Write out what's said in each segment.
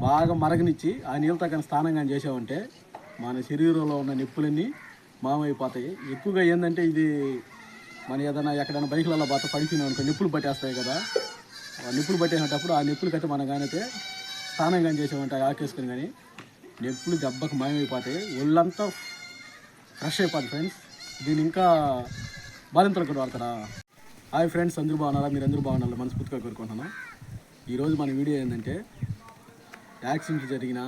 బాగా మరగనిచ్చి ఆ నీళ్ళతో కానీ స్నానం కానీ చేసామంటే మన శరీరంలో ఉన్న నొప్పులన్నీ మామైపోతాయి. ఎక్కువగా ఏంటంటే ఇది మన ఏదైనా ఎక్కడైనా బైకులలో బాగా పడిపోయినాం అనుకో నొప్పులు పట్టేస్తాయి కదా. నొప్పులు పట్టేసేటప్పుడు ఆ నొప్పులకైతే మనం కానీ అయితే స్నానం కానీ చేసామంటే ఆకేసుకుని కానీ నొప్పులు దెబ్బకు మాయమైపోతాయి, ఒళ్ళంతా ఫ్రెష్ అయిపోతుంది ఫ్రెండ్స్. దీన్ని ఇంకా బాలింతలు కూడా వాడతారా? హాయ్ ఫ్రెండ్స్, అందరూ బాగున్నారా? మీరు అందరూ బాగున్నారా? మనస్ఫూర్తిగా కోరుకుంటున్నాను. ఈరోజు మన వీడియో ఏంటంటే యాక్సిడెంట్ జరిగిన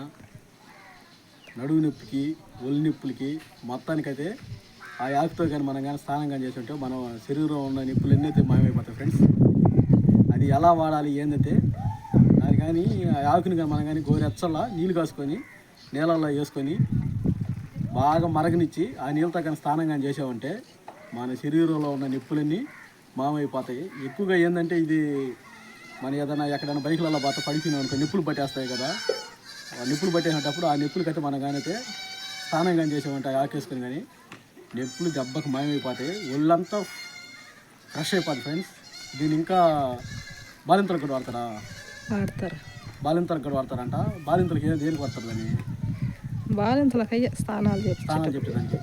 నడువు నొప్పికి, ఒళ్ళు నొప్పులకి మొత్తానికైతే ఆ యాక్తో కానీ మనం కానీ స్నానం కానీ చేసి ఉంటే మన శరీరంలో ఉన్న నొప్పులు ఎన్నైతే మాయమైపోతాయి ఫ్రెండ్స్. అది ఎలా వాడాలి ఏంటంటే అది కానీ ఆ ఆకుని కానీ మనం కానీ గోరెచ్చల్లా నీళ్ళు కాసుకొని నీళ్ళల్లో వేసుకొని బాగా మరగనిచ్చి ఆ నీళ్ళతో కానీ స్నానం కానీ చేసామంటే మన శరీరంలో ఉన్న నొప్పులన్నీ మామైపోతాయి. ఎక్కువగా ఏంటంటే ఇది మన ఏదైనా ఎక్కడైనా బైకులలో బాగా పడిపోయినాం అనుకో నొప్పులు పట్టేస్తాయి కదా. నొప్పులు పట్టేసేటప్పుడు ఆ నొప్పులకైతే మనం కానీ అయితే స్నానం కానీ చేసామంటే ఆకేసుకొని కానీ నొప్పులు దెబ్బకు మాయమైపోతాయి, ఒళ్ళంతా ఫ్రెష్ అయిపోతుంది ఫ్రెండ్స్. దీన్ని ఇంకా బాలింతలకు కూడా వాడతారా? వాడతారు. బాలింతలకు కూడా వాడతారంట. బాలింతలకు దేనికి వాడతారు దాన్ని? బాలింతలకు అయ్యే స్నానాలు చెప్పేదానికి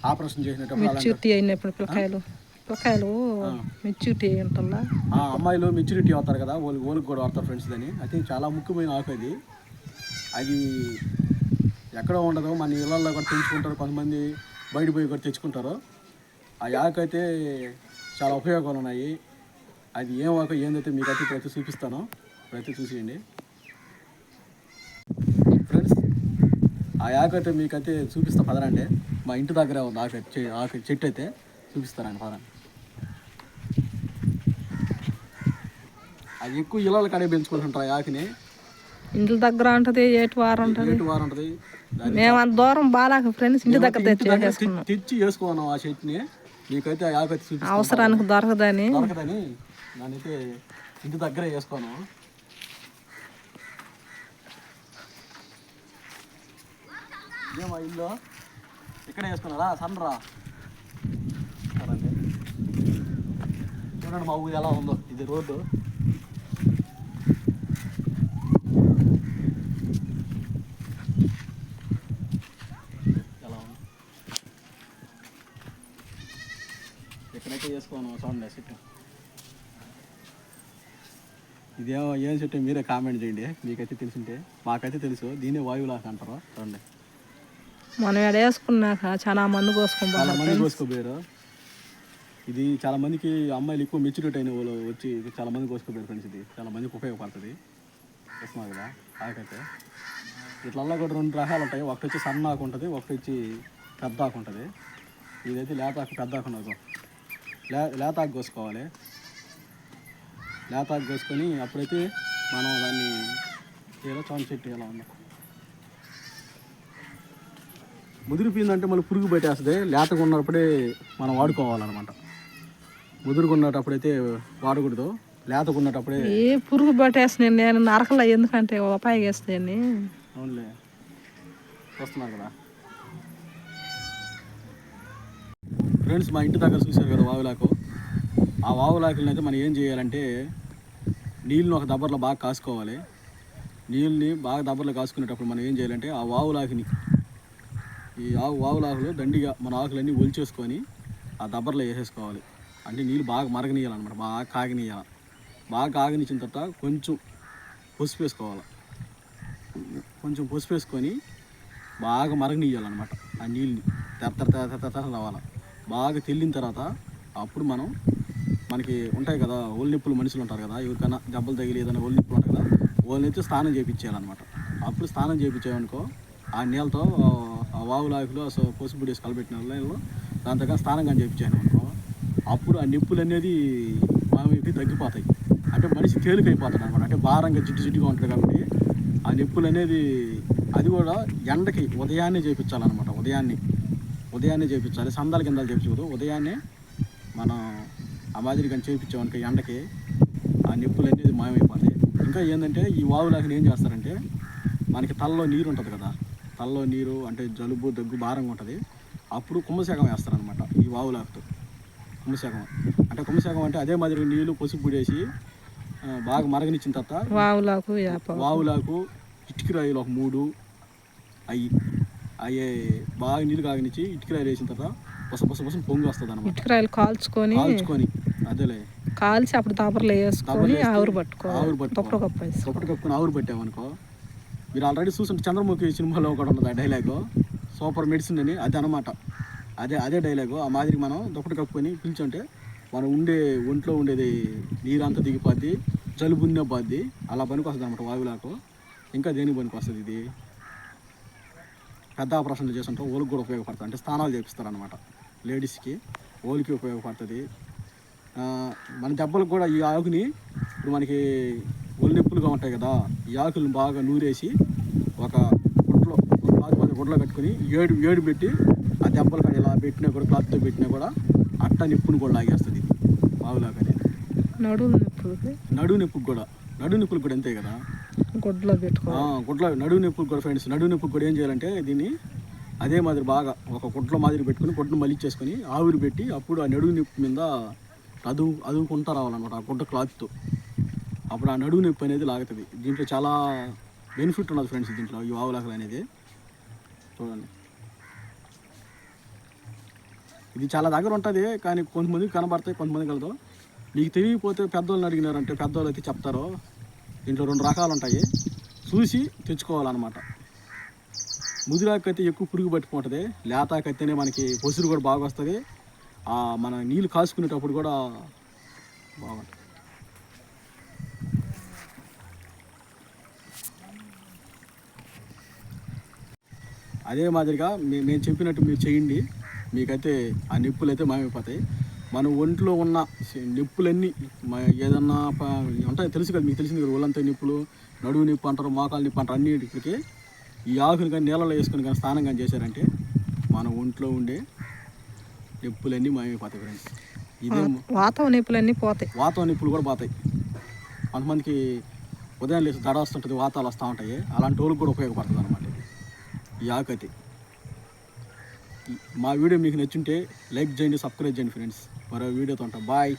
ఆపరేషన్ చేసినప్పుడు మెచ్యూరిటీ అయినప్పుడు పిల్లకాయలు మెచ్యూరిటీ అయి ఉంటుందా? అమ్మాయిలు మెచ్యూరిటీ అవుతారు కదా, ఓళ్ళకి కూడా వాడతారు ఫ్రెండ్స్. దాన్ని అయితే చాలా ముఖ్యమైన ఆకు అది. అది ఎక్కడో ఉండదు, మన ఇళ్ళల్లో కూడా పెంచుకుంటారు, కొంతమంది బయట పోయి కూడా తెచ్చుకుంటారు. ఆ ఆకు అయితే చాలా ఉపయోగాలు ఉన్నాయి. అది ఏం ఆకు ఏందైతే మీకు అయితే ఇప్పుడైతే చూపిస్తాను, ఇప్పుడైతే చూసేయండి ఫ్రెండ్స్. ఆ ఆకు అయితే మీకైతే చూపిస్తా పదరండి. మా ఇంటి దగ్గర ఉంది ఆకు చెట్టు అయితే చూపిస్తారండి పదరండి. అది ఎక్కువ ఇళ్ళ కడే పెంచుకుంటుంటారు ఆ ఆకుని. ఇంటి దగ్గర ఉంటుంది, ఏటు వారం ఉంటుంది. మేము అంత దూరం బాలాక ఫ్రెండ్స్ ఇంటి దగ్గర తెచ్చి వేసుకున్నాం ఆ చెట్టుని. మీకైతే ఆ ఆకు అయితే చూపిస్తాను, అవసరానికి దొరకదని దానైతే ఇంటి దగ్గరే వేసుకోను. ఇదేమా ఇల్లు ఇక్కడే వేసుకున్నారా? సన్నరా చూడండి మా ఊరు ఎలా ఉందో. ఇది రోడ్డు. ఎలా ఉంది ఎక్కడైతే వేసుకోను చూడండి చెట్టు. ఇదేమో ఏం చెట్టు మీరే కామెంట్ చేయండి, మీకైతే తెలిసింటే. మాకైతే తెలుసు, దీనే వాయువులాక అంటారు. చూడండి మనం ఎడ వేసుకున్నాక చాలా మంది కోసుకోపోయారు. ఇది చాలా మందికి అమ్మాయిలు ఎక్కువ మెచ్యూరిటీ అయిన వాళ్ళు వచ్చి చాలా మంది కోసుకోపోయారు ఫ్రెండ్స్. ఇది చాలా మందికి ఉపయోగపడుతుంది. వస్తున్నారు కదా ఆకైతే. ఇట్లల్లో కూడా రెండు రకాలు ఉంటాయి. ఒకటి వచ్చి సన్న ఆకు ఉంటుంది, ఒకటి వచ్చి పెద్ద ఆకు ఉంటుంది. ఇదైతే లేతాకు పెద్ద ఆకు ఉండదు. లేతాకు కోసుకోవాలి. లేతాకు కోసుకొని అప్పుడైతే మనం దాన్ని ఏదో చోన చెట్టు ఎలా ఉందో ముదిరిపోయిందంటే మళ్ళీ పురుగు పెట్టేస్తుంది. లేతగా ఉన్నప్పుడే మనం వాడుకోవాలన్నమాట. ముదురుగున్నప్పుడైతే వాడకూడదు, లేతగా ఉన్నప్పుడే. ఏ పురుగు పట్టేస్తున్నాయి నేను నరకలా, ఎందుకంటే ఉపయోగిస్తాయని. అవునులే, వస్తున్నారు కదా ఫ్రెండ్స్. మా ఇంటి దగ్గర చూశారు కదా వావులాకు. ఆ వావులాకులను అయితే మనం ఏం చేయాలంటే నీళ్ళని ఒక దబ్బర్లో బాగా కాసుకోవాలి. నీళ్ళని బాగా దబ్బర్లో కాసుకునేటప్పుడు మనం ఏం చేయాలంటే ఆ వావులాకుని, ఈ వావులాకులు దండిగా మన ఆకులన్నీ ఒలిచేసుకొని ఆ దబ్బర్లో వేసేసుకోవాలి. అంటే నీళ్ళు బాగా మరగనీయాలన్నమాట, బాగా కాగనీయాలి. బాగా కాగనిచ్చిన తర్వాత కొంచెం పసుపు వేసుకోవాలి. కొంచెం పసుపు వేసుకొని బాగా మరగనీయాలన్నమాట. ఆ నీళ్ళని తెర రావాలి. బాగా తెల్లిన తర్వాత అప్పుడు మనకి ఉంటాయి కదా ఒళ్ళు నొప్పులు, మనుషులు ఉంటారు కదా, ఎవరికైనా దెబ్బలు తగిలి ఏదైనా ఒళ్ళు నొప్పులు ఉంటాయి కదా, వాళ్ళనైతే స్నానం చేయించేయాలన్నమాట. అప్పుడు స్నానం చేయించామనుకో ఆ నీళ్ళతో ఆ వావులాకులు పసుపు వేసి కలబెట్టిన నీళ్ళు దాంతో స్నానం కానీ చేయించాను అనుకో, అప్పుడు ఆ నొప్పులు అనేది మామైపోయి తగ్గిపోతాయి. అంటే మనిషి తేలికైపోతాడు అనమాట. అంటే భారంగా జిడ్డుగా ఉంటుంది కాబట్టి ఆ నొప్పులు అనేది అది కూడా ఎండకి ఉదయాన్నే చేయించాలన్నమాట. ఉదయాన్నే చేయించాలి, సందాల కింద చేయించకూడదు. ఉదయాన్నే మనం ఆ మాదిరి కానీ చేయించామనుకో ఎండకి ఆ నొప్పులు అనేది మాయమైపోతాయి. ఇంకా ఏంటంటే ఈ వావులాకుని ఏం చేస్తారంటే మనకి తలలో నీరు ఉంటుంది కదా, తలలో నీరు అంటే జలుబు దగ్గు భారంగా ఉంటుంది, అప్పుడు కుంభశాఖం వేస్తారనమాట ఈ వావులాకుతో. కుంభశాఖం అంటే అదే మాదిరి నీళ్ళు పసుపు పొడేసి బాగా మరగనిచ్చిన తర్వాత వావులాకు వేపాకు వావులాకు ఇటుకిరాయిలు ఒక 3 అవి బాగా నీళ్ళు కాగనిచ్చి ఇటుకిరాయిలు వేసిన తర్వాత బుస పొంగి వస్తుంది అనమాట. ఇటుకరాయలు కాల్చుకొని అదేలే కాల్చి అప్పుడు దాబర్లో వేసుకొని ఆవురు పట్టుకోవాలి. దుప్పటి కప్పుకొని ఆవురు పట్టామనుకో, మీరు ఆల్రెడీ చూస్తుంటే చంద్రముఖి సినిమాలో కూడా ఉన్నది ఆ డైలాగు, సూపర్ మెడిసిన్ అని. అది అనమాట, అదే డైలాగు. ఆ మాదిరి మనం దుప్పటి కప్పుకొని పిలిచుంటే మనం ఒంట్లో ఉండేది నీరంతా దిగిపోద్ది, జలుబున్నే పోద్ది. అలా పనికి వస్తుంది అనమాట వాయువులాకు. ఇంకా దేనికి పనికి వస్తుంది ఇది, పెద్ద ఆపరేషన్లు చేస్తుంటే ఓలికి కూడా ఉపయోగపడుతుంది. అంటే స్నానాలు చేపిస్తారు అనమాట లేడీస్కి, ఓలికి ఉపయోగపడుతుంది. మన దెబ్బలకు కూడా ఈ ఆకుని, ఇప్పుడు మనకి ఒళ్ళు నొప్పులుగా ఉంటాయి కదా, ఈ ఆకులను బాగా నూరేసి ఒక గుడ్లో కట్టుకుని ఏడు పెట్టి ఆ దెబ్బలు ఇలా పెట్టినా కూడా, క్లాత్తో పెట్టినా కూడా అట్ట నిప్పును కూడా లాగేస్తుంది ఇది వావులాకు అనేది. నడువు నొప్పులకు కూడా అంతే కదా, నడువు నొప్పులకు కూడా ఫ్రెండ్స్. నడువు నొప్పులకు కూడా ఏం చేయాలంటే దీన్ని అదే మాదిరి బాగా ఒక గుడ్ల మాదిరి పెట్టుకుని గుడ్డను మలిచేసుకొని ఆవిరి పెట్టి అప్పుడు ఆ నడువు నొప్పి మీద అదువుకుంటా రావాలన్నమాట ఆ గుడ్డ క్లాత్తో. అప్పుడు ఆ నడువు నొప్పి అనేది లాగుతుంది. దీంట్లో చాలా బెనిఫిట్ ఉన్నది ఫ్రెండ్స్ దీంట్లో, ఈ వావులాకులు అనేది. చూడండి, ఇది చాలా దగ్గర ఉంటుంది కానీ కొంతమందికి కనబడతాయి, కొంతమంది కలదు. మీకు తెలియకపోతే పెద్దోళ్ళని అడిగినారంటే పెద్దోళ్ళు అయితే చెప్తారు. దీంట్లో 2 రకాలు ఉంటాయి, చూసి తెచ్చుకోవాలన్నమాట. ముదిరాకైతే ఎక్కువ పురుగు పట్టుకుంటుంది, లేతాకైతేనే మనకి పొసురు కూడా బాగా వస్తుంది. మన నీళ్ళు కాసుకునేటప్పుడు కూడా బాగుంటుంది. అదే మాదిరిగా నేను చెప్పినట్టు మీరు చేయండి, మీకైతే ఆ నొప్పులు అయితే మాయమైపోతాయి. మన ఒంట్లో ఉన్న నొప్పులన్నీ ఏదన్నా ఉంటాయి తెలుసు కదా, మీకు తెలిసింది కదా, ఒళ్ళంతా నొప్పులు, నడువు నొప్పి అంటారు, మోకాలు నొప్పి అంటారు, అన్నిటికి ఈ ఆకుని కానీ నీళ్ళలో వేసుకొని కానీ స్నానం కానీ చేశారంటే మన ఒంట్లో ఉండే నొప్పులన్నీ మాయమైపోతాయి ఫ్రెండ్స్. ఇదే వాతావరణ నొప్పులన్నీ పోతాయి, వాతావరణ నొప్పులు కూడా పోతాయి. కొంతమందికి ఉదయం లేచి దడ వస్తుంటుంది, వాతాలు వస్తూ ఉంటాయి, అలాంటి వాళ్ళకి కూడా ఉపయోగపడుతుంది అనమాట ఈ ఆకు అయితే. మా వీడియో మీకు నచ్చుంటే లైక్ చేయండి, సబ్స్క్రైబ్ చేయండి ఫ్రెండ్స్. మరో వీడియోతో ఉంటాం, బాయ్.